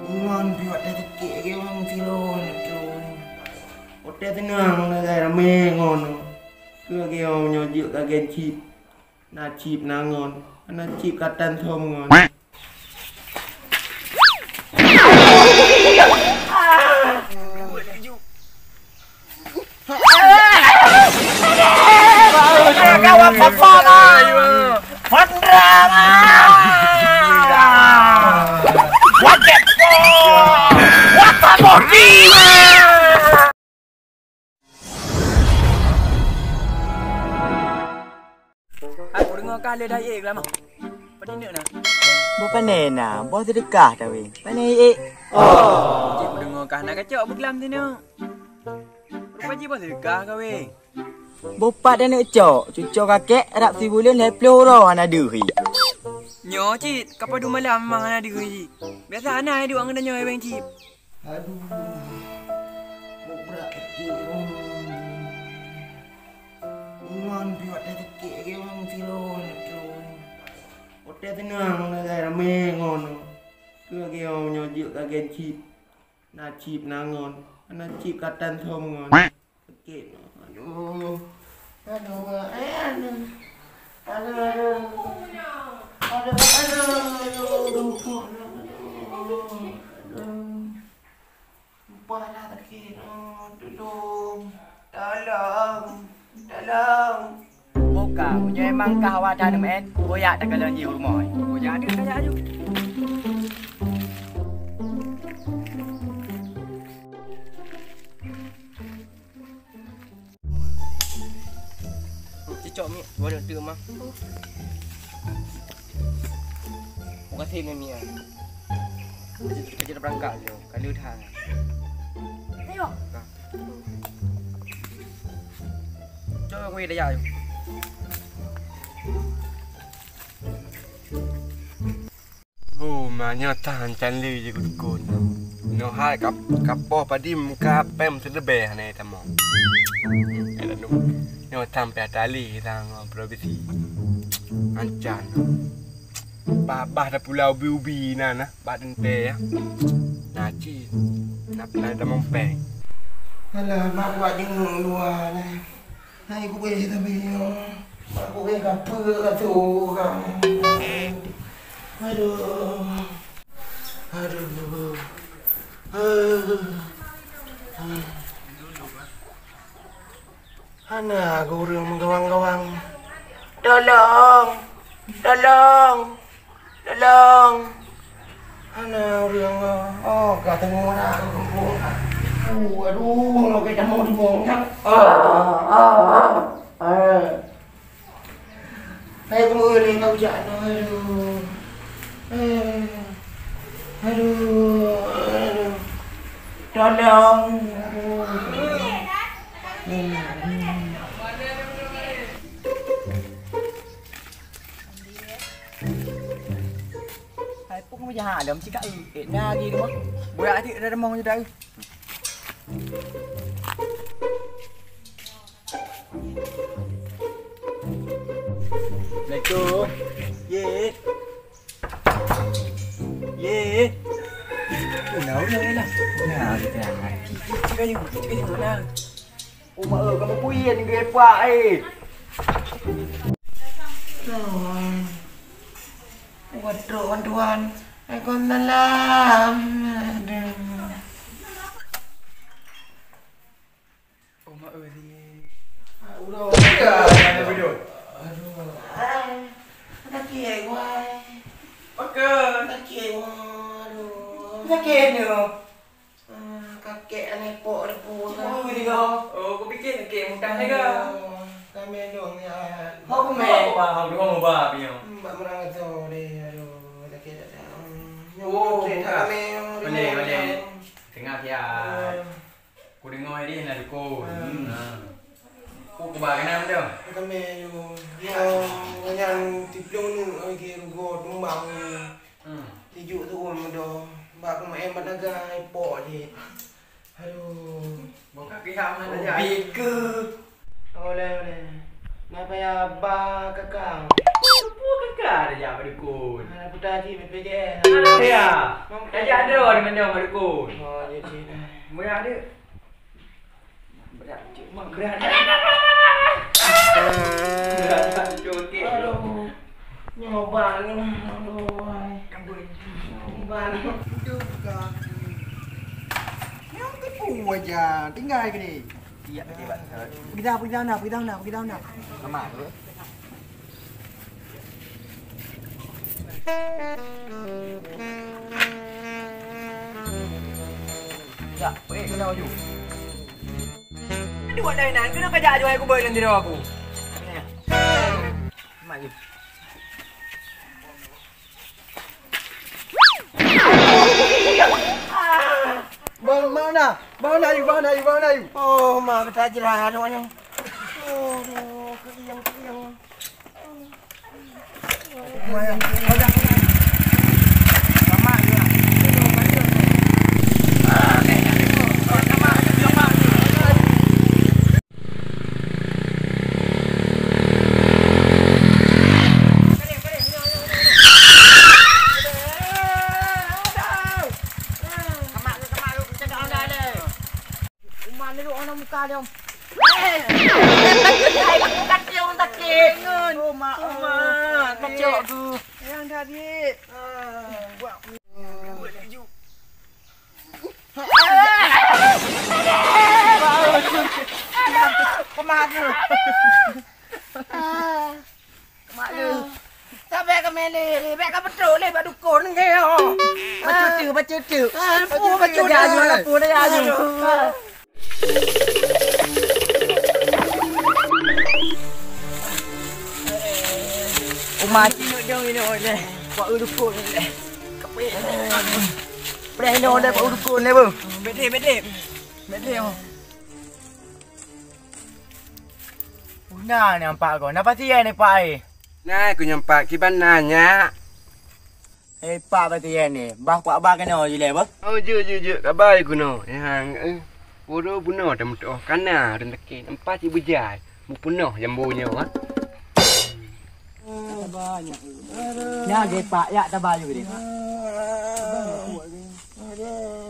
ngon buat dah tekik ke orang silon tu. Hotel tenang lah rame ngon. Ke ke orang nyojuk kagen chip. Na chip nangon. Na chip katan thom ngon. Kawan papa lah. Pandrama. What the fuck? What the fuck? Aku dengar kah ada daik lah mah. Pandai nak. Bo pandai nak, bo sedekah dah weh. Pandai Cik aku dengar kah nak kacau bergelam tu nak. Rupa cik pun sedekah kau weh. Bopat dah nak cok, cucuk kakek harap si bulan 10 orang ada hi. Nyo cik, kapal 2 malam memang ada cik. Biasa anak ada orang kena nyo bang cik. Aduh. Berat tekik ngon buat dah tekik ke orang silon tu. Hotel tenang lah rame ngon. Ke ke orang nyojuk kagen chip. Na chip nangon. Na chip katan thom ngon. Tekik. Aduh. Aduh. Parah tekik. Tolong. Buka, punya emang kah awak dah men. Boyak tak kalau dia rumah. Boyak ada kaya aju. Cicok mi, boleh tu mah. Bukan sih ni ah. Kerja dah berangkat je. Kalau dah. Ayo. Cho aku dah ya. Oh, maknya tahan canli je kudukun. No hai kapoh padim kapem sedebeh ni tamo. Ada nu. No sampai tali tang provinsi. Ancan. Babah dah pulau Ubi nah, badan te ya. Naci. Nak ada mompeng. Alah, mak buat jenguk luar lah. Hai aku boleh tapi aku boleh apa kat tu orang. Aduh. Ana gurung menggawang-gawang. Tolong. Ana orang kat tengah nak kumpul. Aduh, nak kita mau dimongkak. Saya tunggu ni kau jangan. Aduh. Tolong. Hai pun kamu jahat dalam cakap dah lagi tu mah. Boyak adik dah demam je dah. Assalamualaikum. Ye. Nào lah. Nah, kita nak. Kita mana? Mak kamu puyen ke pak Waduh, tuan. Aku dalam. Mak ni. Udah. Ada video. Aduh. Sakit wai. Makan. Sakit aduh. Sakit ni. Kakek lepok depu. Oh, ni kau. Oh, kau fikir sakit muntah ni kau. Kami dong ya. Kau main. Kau mau ba biar. Mbak merang tu deh. Aduh, sakit dah. Oh, kami. Boleh. Tengah dia. Kau dengar dia nak dukun. Kau ba kenapa dia? Kami yang tiplong ni lagi rugo tumbang. Tijuk turun dah. Mbak aku main banaga lepok je. Aduh. Bukan kiham mana Big ke? Boleh. Nak payah abah kakak. Apa kakak? Pula ada ya dukun. Mana putar haji main PJ. Ada ya. Haji ada orang mana sama dukun. Oh, je cik. Berat ada. Berat cik mak berat. Berat cokek. Aduh. Nyoba ni. Aduh. Nyoba juga. Yang tipu aja. Tinggal ke ni. Iya, betul. Pergi dah nak. Sama tu. Ya, kena baju. Dia buat lain-lain, kena kerja jual aku beli nanti aku. Mak je. Bang nak you. Oh, mak kata je lah aduhnya. Oh, keriang. Sama juga. Sampai ke mele, baik ke betul le bak dukun ke yo. Baca tu. Baca dia aju. Mati nak jom ini oleh. Buat dukun le. Kapek. Boleh ini oleh buat dukun le bang. Bedek. Nah, nampak kau. Nampak tiai ni pak ai. Nah, aku nyampak kiban nanya. Pak batian ni. Bah pak abah kena je le bah. Oh, je. Kabar aku no. Yang bodoh bunuh dah mudah kana dan tekin. Empat ibu jai. Mu penuh jambunya ha. Banyak. Ya ge pak ya tabah juga dia.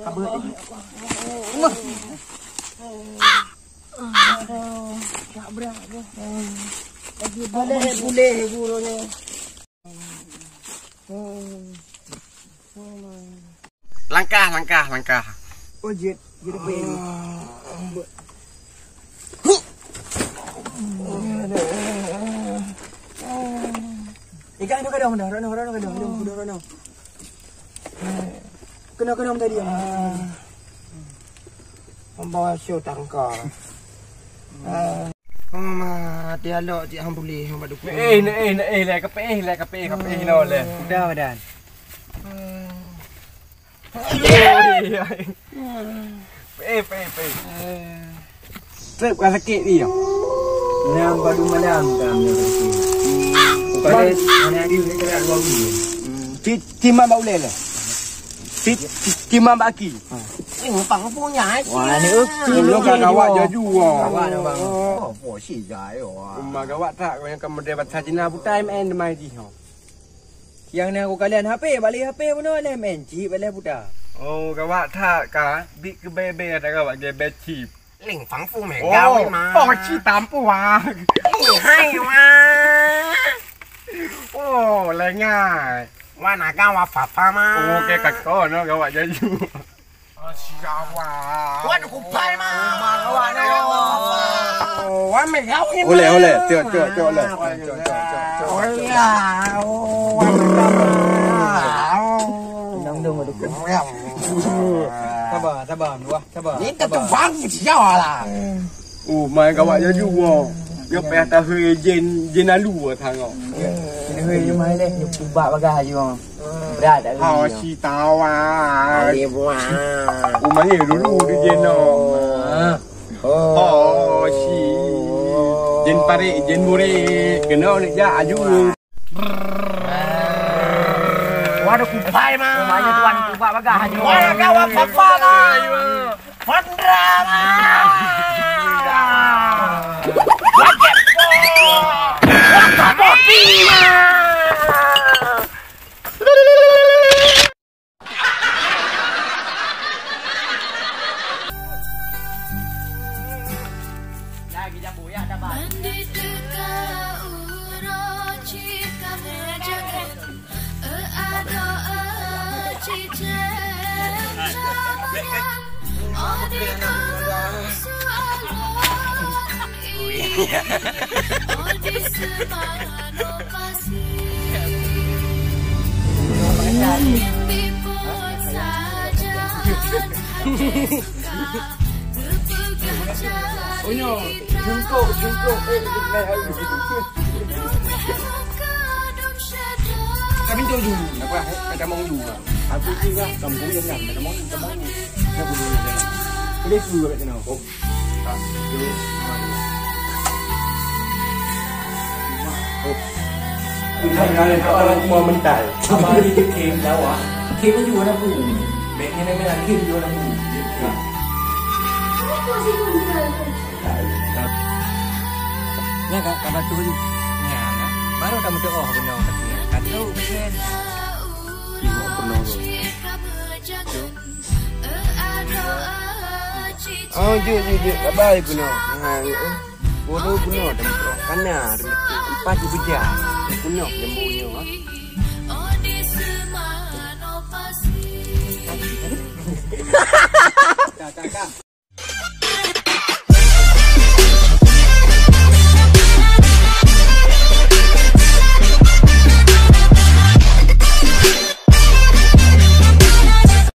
Kabut dia. Tak berat tu. Lagi boleh gurunya. Langkah. Oh jet depan. Ikan tu kadang dah, rono. Kena tadi. Membawa show tangkar. Dialog je hang boleh hang dukun. Le kapek no le. Dah badan. Trip kan sakit ni. Nam baru malam kami. Bukan mana dia ni kena dua minggu. Timam bau le. Timam baki. Pang punya. Wah ni Lu gawat jaju Gawat bang. Oh, si jai oh. Gawat tak yang kamu dia bahasa Cina butai main demai ji. Yang ni aku kalian HP, balik HP pun ada main chip balik budak. Oh, gawat tak ka? Big ke bebe ada gawat ge chip. 领防富美高嘛，放弃淡薄啊！厉害嘛！哦，来ง่าย ว่า哪个我爸爸嘛？ โอ้แกกัดก้อนเนาะกว่าจะอยู่ชิกาว่า 我กู拍嘛？嘛个ว่า那个我没搞你。โอ้เลยเลยเจอเลย 哎呀，我Nang dong ada kan. Sabar dua. Sabar. 你这就放弃啦！ โอ้ไม่กว่าจะอยู่อ่ะยกไปตาเฮยเย็นอาลูอ่ะทางอ่ะ Ini hei mai deh, nyuk tubak bagah je bang. Berat dah. พอชีตาว่า 你不啊？ โอ้มาเห็นรู้ดิเย็นเนาะพอชีเย็นปาริเย็นบุรีกันเนาะนี่จะอายุ 我这กู拍嘛？ Mai tuan tubak bagah je. 我那个我爸爸嘛？反正嘛？我结婚，我他妈逼嘛！ Oh no, jungkok, kami jauh dulu, apa? Ada mau dulu. Aku juga kampung yang nak, ada mau dulu. Nak dulu je. Boleh dulu kat sana. Oh, tak dulu. Oh, ini orang mau mental. Abang ni kem lawa. Kem pun juga nak pun. Baiknya memang kem juga nak pun. Nya kabar tu juga. Nya, baru kamu tu oh benar katanya. Kata kan. Ibu pernah. Oh, je. Kabar pernah. Bodoh pernah dah. Kana, empat je dia. Pernah lembunya. Tak.